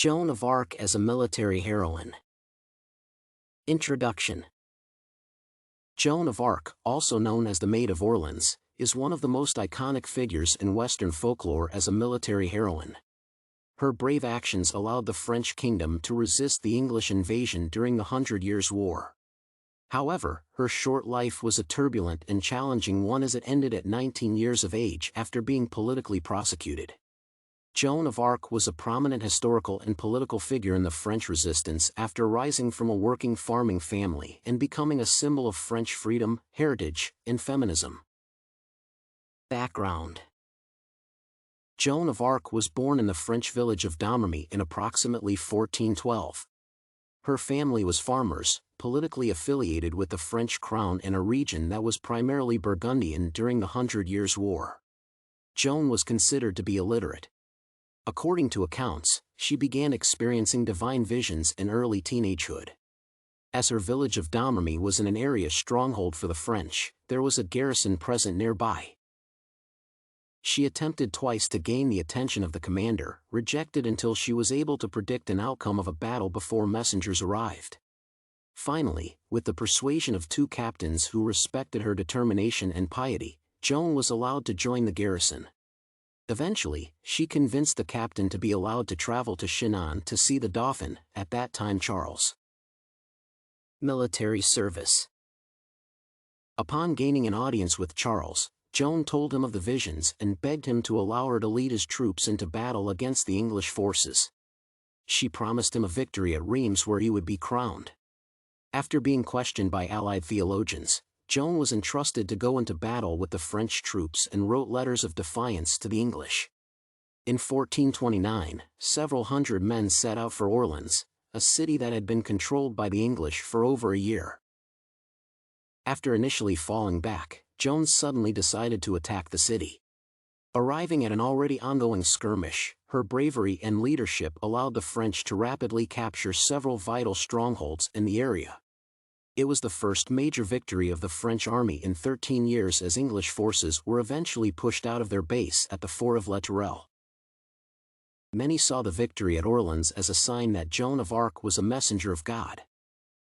Joan of Arc as a military heroine. Introduction. Joan of Arc, also known as the Maid of Orleans, is one of the most iconic figures in Western folklore as a military heroine. Her brave actions allowed the French kingdom to resist the English invasion during the 100 Years' War. However, her short life was a turbulent and challenging one as it ended at 19 years of age after being politically prosecuted. Joan of Arc was a prominent historical and political figure in the French resistance after rising from a working farming family and becoming a symbol of French freedom, heritage, and feminism. Background. Joan of Arc was born in the French village of Domremy in approximately 1412. Her family was farmers, politically affiliated with the French crown in a region that was primarily Burgundian during the 100 Years' War. Joan was considered to be illiterate. According to accounts, she began experiencing divine visions in early teenagehood. As her village of Domremy was in an area stronghold for the French, there was a garrison present nearby. She attempted twice to gain the attention of the commander, rejected until she was able to predict an outcome of a battle before messengers arrived. Finally, with the persuasion of two captains who respected her determination and piety, Joan was allowed to join the garrison. Eventually, she convinced the captain to be allowed to travel to Chinon to see the Dauphin, at that time Charles. Military service. Upon gaining an audience with Charles, Joan told him of the visions and begged him to allow her to lead his troops into battle against the English forces. She promised him a victory at Reims where he would be crowned. After being questioned by allied theologians, Joan was entrusted to go into battle with the French troops and wrote letters of defiance to the English. In 1429, several hundred men set out for Orleans, a city that had been controlled by the English for over a year. After initially falling back, Joan suddenly decided to attack the city. Arriving at an already ongoing skirmish, her bravery and leadership allowed the French to rapidly capture several vital strongholds in the area. It was the first major victory of the French army in 13 years as English forces were eventually pushed out of their base at the fort of La Tourelle. Many saw the victory at Orleans as a sign that Joan of Arc was a messenger of God.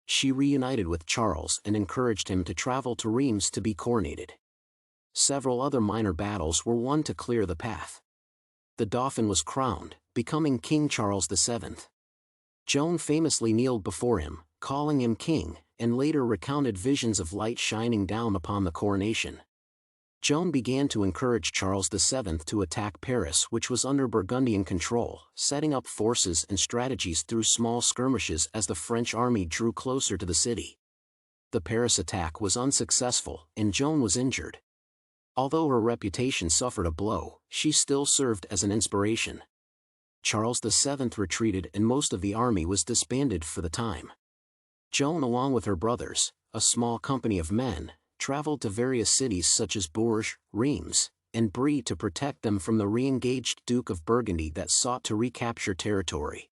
She reunited with Charles and encouraged him to travel to Reims to be coronated. Several other minor battles were won to clear the path. The Dauphin was crowned, becoming King Charles VII. Joan famously kneeled before him, calling him king, and later recounted visions of light shining down upon the coronation. Joan began to encourage Charles VII to attack Paris, which was under Burgundian control, setting up forces and strategies through small skirmishes as the French army drew closer to the city. The Paris attack was unsuccessful, and Joan was injured. Although her reputation suffered a blow, she still served as an inspiration. Charles VII retreated and most of the army was disbanded for the time. Joan, along with her brothers, a small company of men, traveled to various cities such as Bourges, Reims, and Brie to protect them from the re-engaged Duke of Burgundy that sought to recapture territory.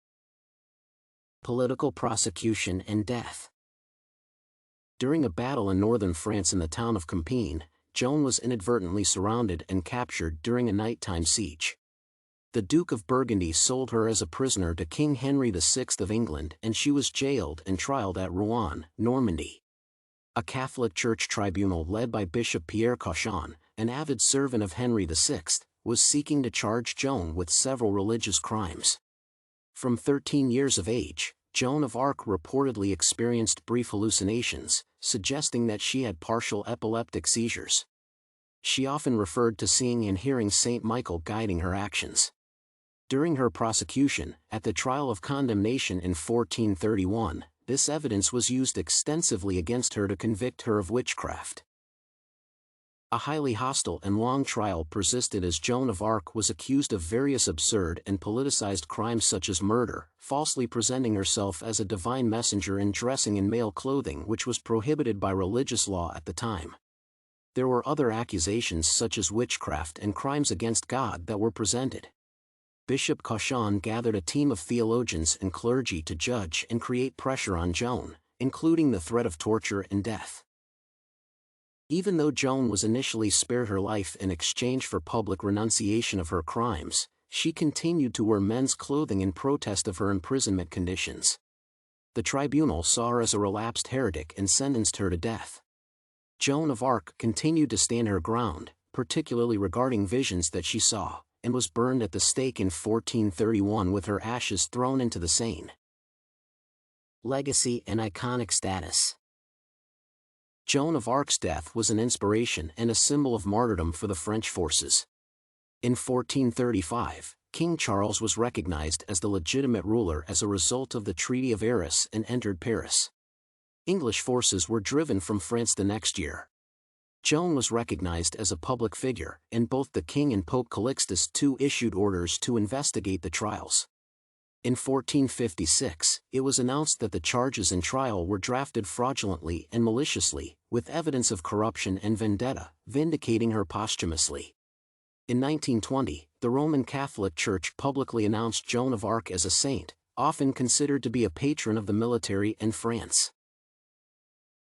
Political prosecution and death. During a battle in northern France in the town of Compiègne, Joan was inadvertently surrounded and captured during a nighttime siege. The Duke of Burgundy sold her as a prisoner to King Henry VI of England, and she was jailed and trialed at Rouen, Normandy. A Catholic Church tribunal led by Bishop Pierre Cauchon, an avid servant of Henry VI, was seeking to charge Joan with several religious crimes. From 13 years of age, Joan of Arc reportedly experienced brief hallucinations, suggesting that she had partial epileptic seizures. She often referred to seeing and hearing Saint Michael guiding her actions. During her prosecution, at the trial of condemnation in 1431, this evidence was used extensively against her to convict her of witchcraft. A highly hostile and long trial persisted as Joan of Arc was accused of various absurd and politicized crimes such as murder, falsely presenting herself as a divine messenger and dressing in male clothing, which was prohibited by religious law at the time. There were other accusations such as witchcraft and crimes against God that were presented. Bishop Cauchon gathered a team of theologians and clergy to judge and create pressure on Joan, including the threat of torture and death. Even though Joan was initially spared her life in exchange for public renunciation of her crimes, she continued to wear men's clothing in protest of her imprisonment conditions. The tribunal saw her as a relapsed heretic and sentenced her to death. Joan of Arc continued to stand her ground, particularly regarding visions that she saw, and was burned at the stake in 1431 with her ashes thrown into the Seine. Legacy and iconic status. Joan of Arc's death was an inspiration and a symbol of martyrdom for the French forces. In 1435, King Charles was recognized as the legitimate ruler as a result of the Treaty of Arras and entered Paris. English forces were driven from France the next year. Joan was recognized as a public figure, and both the king and Pope Calixtus II issued orders to investigate the trials. In 1456, it was announced that the charges and trial were drafted fraudulently and maliciously, with evidence of corruption and vendetta, vindicating her posthumously. In 1920, the Roman Catholic Church publicly announced Joan of Arc as a saint, often considered to be a patron of the military and France.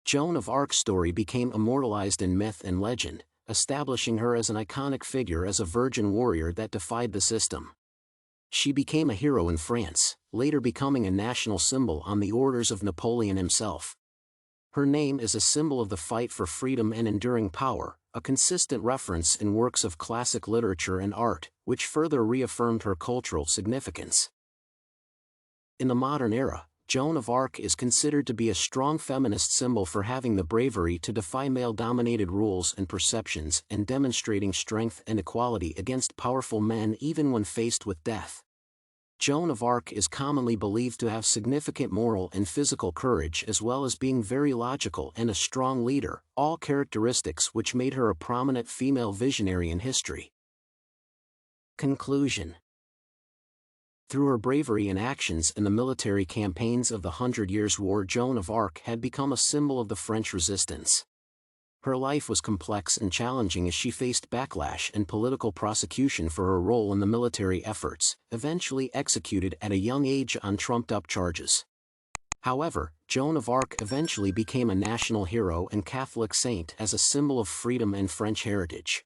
Joan of Arc's story became immortalized in myth and legend, establishing her as an iconic figure as a virgin warrior that defied the system. She became a hero in France, later becoming a national symbol on the orders of Napoleon himself. Her name is a symbol of the fight for freedom and enduring power, a consistent reference in works of classic literature and art, which further reaffirmed her cultural significance. In the modern era, Joan of Arc is considered to be a strong feminist symbol for having the bravery to defy male-dominated rules and perceptions and demonstrating strength and equality against powerful men even when faced with death. Joan of Arc is commonly believed to have significant moral and physical courage as well as being very logical and a strong leader, all characteristics which made her a prominent female visionary in history. Conclusion. Through her bravery and actions in the military campaigns of the 100 Years' War, Joan of Arc had become a symbol of the French resistance. Her life was complex and challenging as she faced backlash and political prosecution for her role in the military efforts, eventually executed at a young age on trumped-up charges. However, Joan of Arc eventually became a national hero and Catholic saint as a symbol of freedom and French heritage.